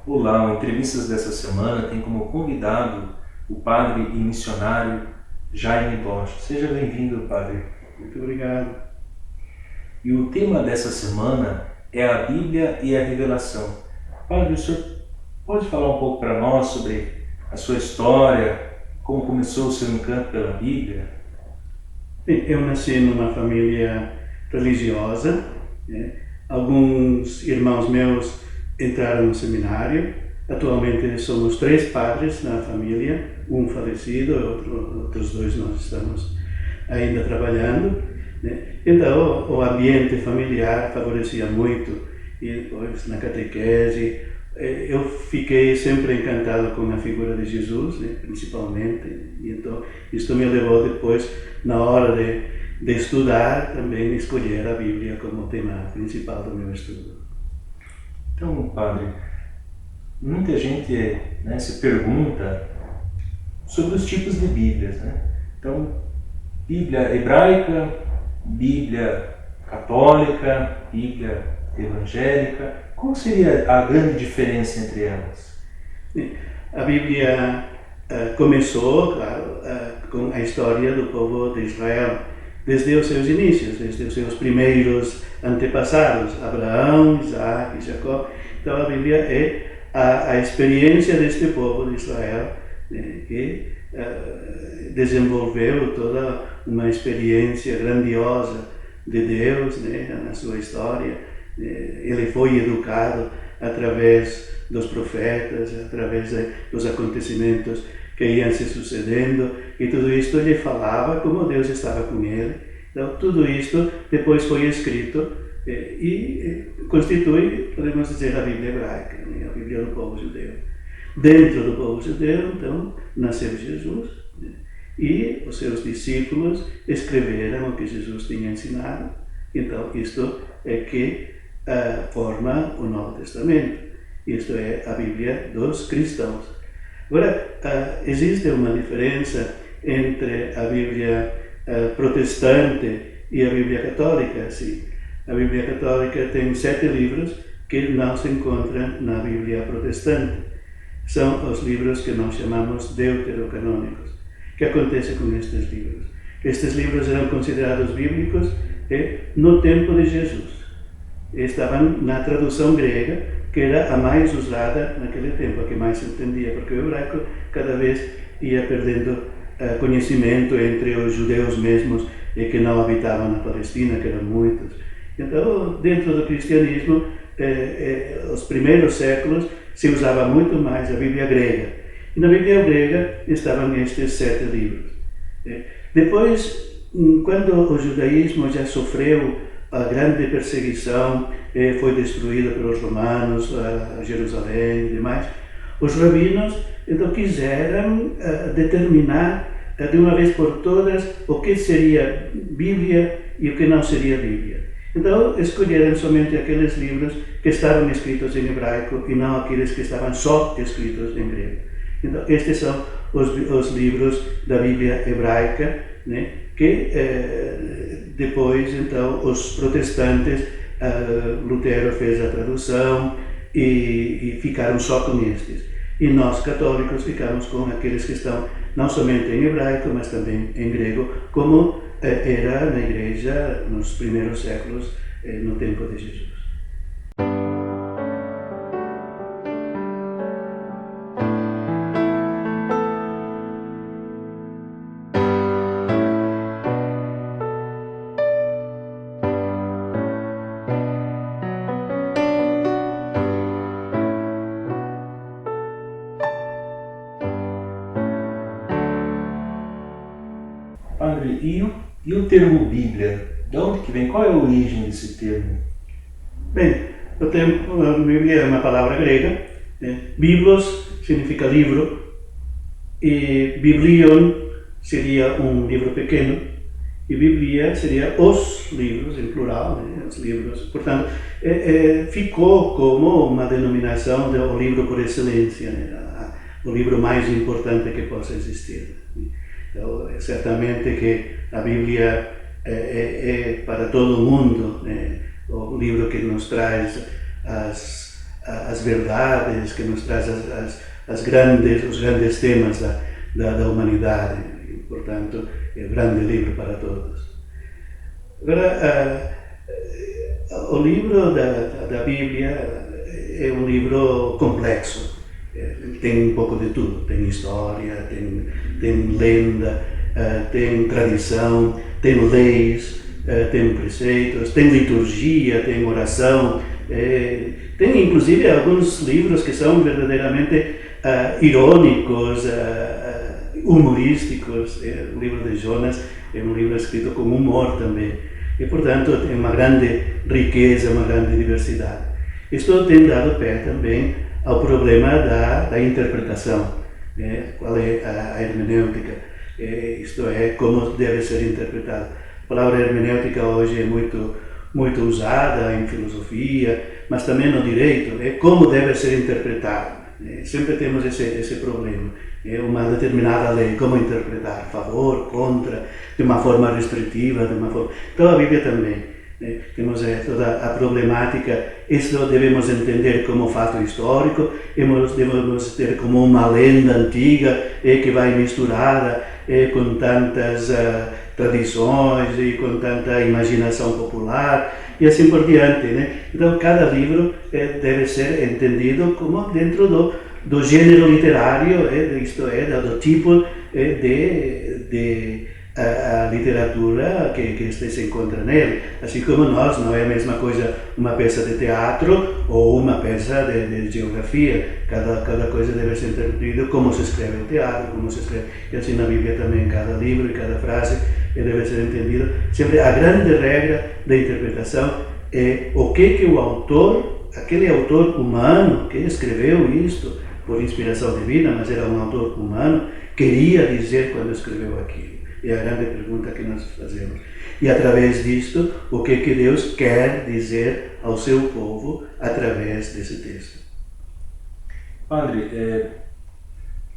Olá, o Entrevistas dessa semana tem como convidado o padre e missionário Jaime Bosch. Seja bem-vindo, padre. Muito obrigado. E o tema dessa semana é a Bíblia e a Revelação. Padre, o senhor pode falar um pouco para nós sobre a sua história, como começou o seu encanto pela Bíblia? Bem, eu nasci numa família religiosa, né? Alguns irmãos meus entraram no seminário. Atualmente somos 3 padres na família, um falecido, outros 2 nós estamos ainda trabalhando, né? Então o ambiente familiar favorecia muito, e depois na catequese eu fiquei sempre encantado com a figura de Jesus, né, principalmente, e então isto me levou depois, na hora de estudar, também escolher a Bíblia como tema principal do meu estudo. Então, padre, muita gente se pergunta sobre os tipos de Bíblias, né? Então, Bíblia hebraica, Bíblia católica, Bíblia evangélica. Qual seria a grande diferença entre elas? A Bíblia começou, claro, com a história do povo de Israel, desde os seus inícios, desde os seus primeiros antepassados, Abraão, Isaac e Jacó. Então a Bíblia é a experiência deste povo de Israel, né, que desenvolveu toda uma experiência grandiosa de Deus, né, na sua história. Ele foi educado através dos profetas, através dos acontecimentos que iam se sucedendo, e tudo isto lhe falava como Deus estava com ele. Então tudo isto depois foi escrito e constitui, podemos dizer, a Bíblia hebraica, a Bíblia do povo judeu. Dentro do povo judeu, então, nasceu Jesus, né? E os seus discípulos escreveram o que Jesus tinha ensinado. Então isto é que forma o Novo Testamento. Isto é a Bíblia dos cristãos. Agora, existe uma diferença entre a Bíblia protestante e a Bíblia católica, sim. A Bíblia católica tem 7 livros que não se encontram na Bíblia protestante. São os livros que nós chamamos deuterocanônicos. O que acontece com estes livros? Estes livros eram considerados bíblicos no tempo de Jesus. Estavam na tradução grega, que era a mais usada naquele tempo, a que mais se entendia, porque o hebraico cada vez ia perdendo conhecimento entre os judeus mesmos que não habitavam na Palestina, que eram muitos. Então, dentro do cristianismo, os primeiros séculos se usava muito mais a Bíblia grega. E na Bíblia grega estavam estes 7 livros. Depois, quando o judaísmo já sofreu a grande perseguição, foi destruída pelos romanos, Jerusalém e demais, os rabinos então quiseram determinar de uma vez por todas o que seria Bíblia e o que não seria Bíblia. Então escolheram somente aqueles livros que estavam escritos em hebraico e não aqueles que estavam só escritos em grego. Então estes são os livros da Bíblia hebraica, né, que depois então os protestantes, Lutero fez a tradução e ficaram só com estes. E nós católicos ficamos com aqueles que estão não somente em hebraico, mas também em grego, como era na igreja nos primeiros séculos, no tempo de Jesus. Padre, e o termo Bíblia? De onde que vem? Qual é a origem desse termo? Bem, o termo Bíblia é uma palavra grega. Biblos significa livro, e biblion seria um livro pequeno, e Bíblia seria os livros, em plural, né, os livros. Portanto, ficou como uma denominação do livro por excelência, né, o livro mais importante que possa existir. Então, certamente que a Bíblia é para todo mundo, né, o livro que nos traz as verdades, que nos traz os grandes temas da humanidade. E, portanto, é um grande livro para todos. Agora, o livro da Bíblia é um livro complexo. Tem um pouco de tudo. Tem história, tem lenda, tem tradição, tem leis, tem preceitos, tem liturgia, tem oração. Tem inclusive alguns livros que são verdadeiramente irônicos, humorísticos. O livro de Jonas é um livro escrito com humor também. E, portanto, tem uma grande riqueza, uma grande diversidade. Isto tem dado pé também ao problema da interpretação. Qual é a hermenêutica? Isto é, como deve ser interpretado. A palavra hermenêutica hoje é muito usada em filosofia, mas também no direito. Como deve ser interpretado. Sempre temos esse problema. Uma determinada lei, como interpretar, a favor, contra, de uma forma restritiva, de uma forma... Então a Bíblia também. Temos toda a problemática, isso devemos entender como fato histórico, devemos ter como uma lenda antiga que vai misturada com tantas tradições e com tanta imaginação popular e assim por diante. Então cada livro deve ser entendido como dentro do gênero literário, isto é, do tipo de a literatura que se encontra nele. Assim como nós, não é a mesma coisa uma peça de teatro ou uma peça de geografia. Cada coisa deve ser entendida como se escreve o teatro, como se escreve. E assim na Bíblia também, cada livro e cada frase deve ser entendido. Sempre a grande regra da interpretação é o que o autor, aquele autor humano que escreveu isto por inspiração divina, mas era um autor humano, queria dizer quando escreveu aquilo. É a grande pergunta que nós fazemos. E através disto, o que Deus quer dizer ao seu povo através desse texto? Padre,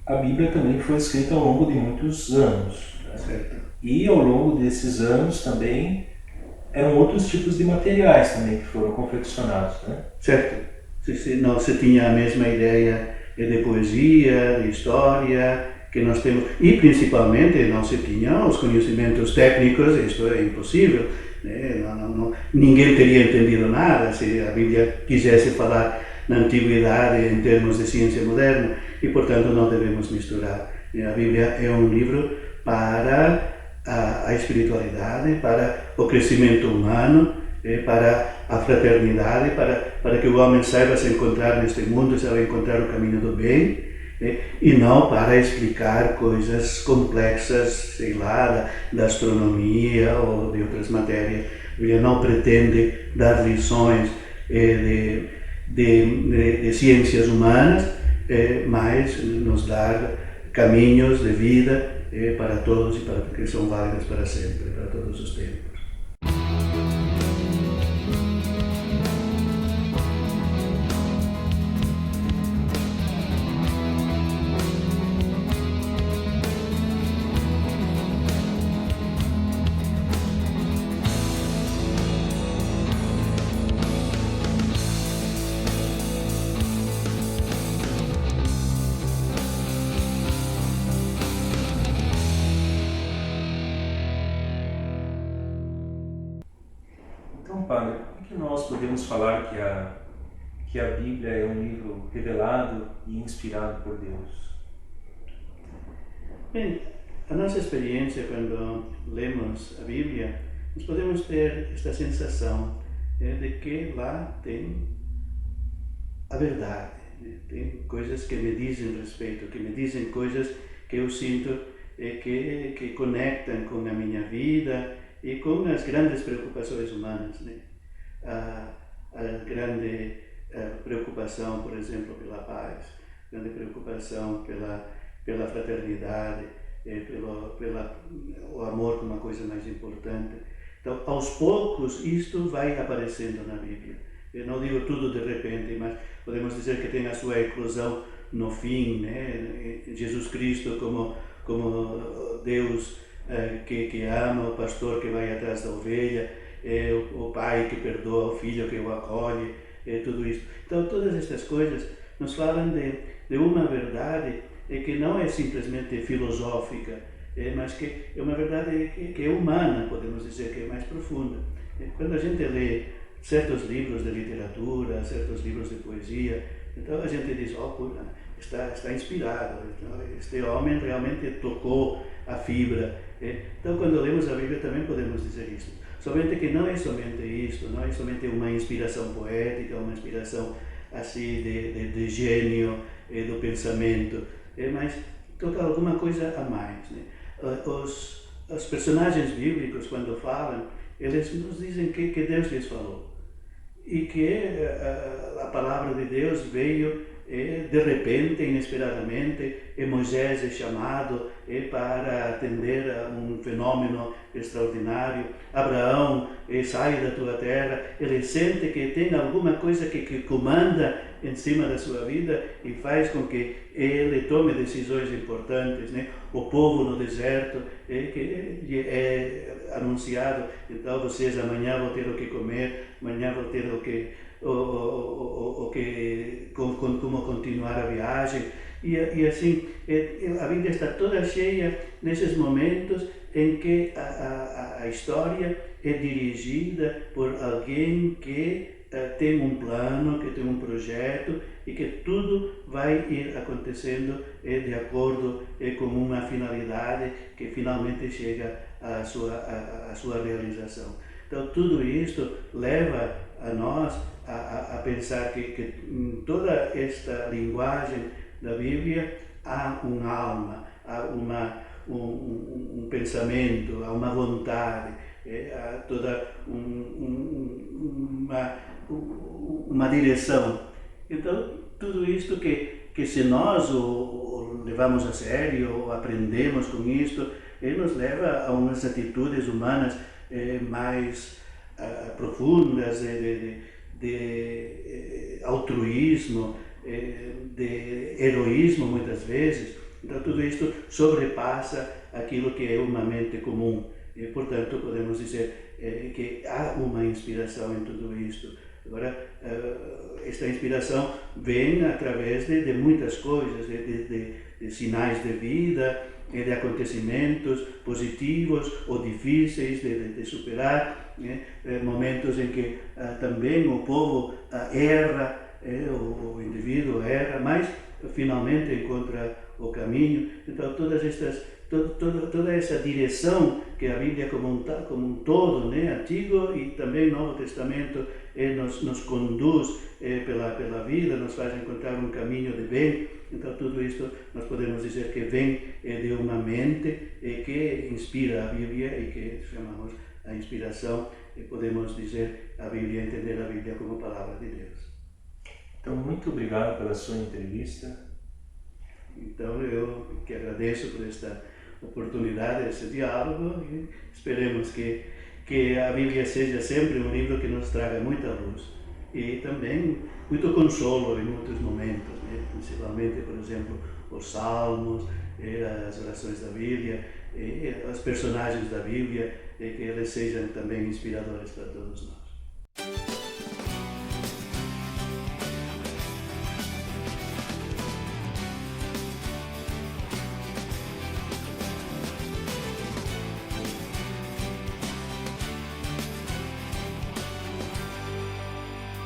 a Bíblia também foi escrita ao longo de muitos anos. Certo. E ao longo desses anos também eram outros tipos de materiais também que foram confeccionados, né? Certo. Não se tinha a mesma ideia de poesia, de história, que nós temos, e principalmente não se tinham os conhecimentos técnicos, isto é impossível, ninguém teria entendido nada se a Bíblia quisesse falar na antiguidade em termos de ciência moderna, e portanto não devemos misturar. A Bíblia é um livro para a espiritualidade, para o crescimento humano, para a fraternidade, para que o homem saiba se encontrar neste mundo, saiba encontrar o caminho do bem, e não para explicar coisas complexas, sei lá, da astronomia ou de outras matérias. A Bíblia não pretende dar lições de ciências humanas, mas nos dar caminhos de vida para todos e para que são válidos para sempre, para todos os tempos. Então, Padre, como que nós podemos falar que a Bíblia é um livro revelado e inspirado por Deus? Bem, a nossa experiência quando lemos a Bíblia, nós podemos ter esta sensação de que lá tem a verdade, tem coisas que me dizem respeito, que me dizem coisas que eu sinto que conectam com a minha vida e com as grandes preocupações humanas, a grande preocupação, por exemplo, pela paz, grande preocupação pela fraternidade, o amor como uma coisa mais importante. Então, aos poucos, isto vai aparecendo na Bíblia. Eu não digo tudo de repente, mas podemos dizer que tem a sua eclosão no fim, Jesus Cristo como Deus que ama, o pastor que vai atrás da ovelha, o pai que perdoa o filho que o acolhe, tudo isso. Então, todas estas coisas nos falam de uma verdade que não é simplesmente filosófica, mas que é uma verdade que é humana, podemos dizer, que é mais profunda. Quando a gente lê certos livros de literatura, certos livros de poesia, então a gente diz, está inspirado, então, este homem realmente tocou a fibra. Então, quando lemos a Bíblia também podemos dizer isso. Somente que não é somente isso, não é somente uma inspiração poética, uma inspiração assim de gênio do pensamento, mas toca alguma coisa a mais, né? Os personagens bíblicos, quando falam, eles nos dizem que Deus lhes falou e que a palavra de Deus veio de repente, inesperadamente, Moisés é chamado para atender a um fenômeno extraordinário. Abraão sai da tua terra, ele sente que tem alguma coisa que comanda em cima da sua vida e faz com que ele tome decisões importantes, né? O povo no deserto que é anunciado, então vocês amanhã vão ter o que comer, amanhã vão ter como continuar a viagem, e assim a Bíblia está toda cheia desses momentos em que a história é dirigida por alguém que tem um plano, que tem um projeto e que tudo vai ir acontecendo de acordo com uma finalidade que finalmente chega à sua realização. Então, tudo isto leva a nós a pensar que em toda esta linguagem da Bíblia há uma alma, há um pensamento, há uma vontade, há toda uma direção. Então, tudo isto que se nós o levamos a sério, ou aprendemos com isto, nos leva a umas atitudes humanas mais profundas, de altruísmo, de heroísmo muitas vezes. Então tudo isto sobrepassa aquilo que é humanamente comum. E, portanto, podemos dizer que há uma inspiração em tudo isto. Agora, esta inspiração vem através de muitas coisas, de sinais de vida, de acontecimentos positivos ou difíceis de superar, né? Momentos em que também o povo erra, o indivíduo erra, mas finalmente encontra o caminho. Então toda essa direção que a Bíblia como um todo, né, Antigo e também Novo Testamento, nos conduz pela vida, nos faz encontrar um caminho de bem. Então tudo isto nós podemos dizer que vem de uma mente que inspira a Bíblia e que chamamos a inspiração, e podemos dizer a Bíblia, entender a Bíblia como palavra de Deus. Então, muito obrigado pela sua entrevista. Então, eu que agradeço por esta oportunidade, esse diálogo, e esperemos que a Bíblia seja sempre um livro que nos traga muita luz e também muito consolo em muitos momentos, né? Principalmente, por exemplo, os Salmos, as orações da Bíblia, os personagens da Bíblia, e que eles sejam também inspiradores para todos nós.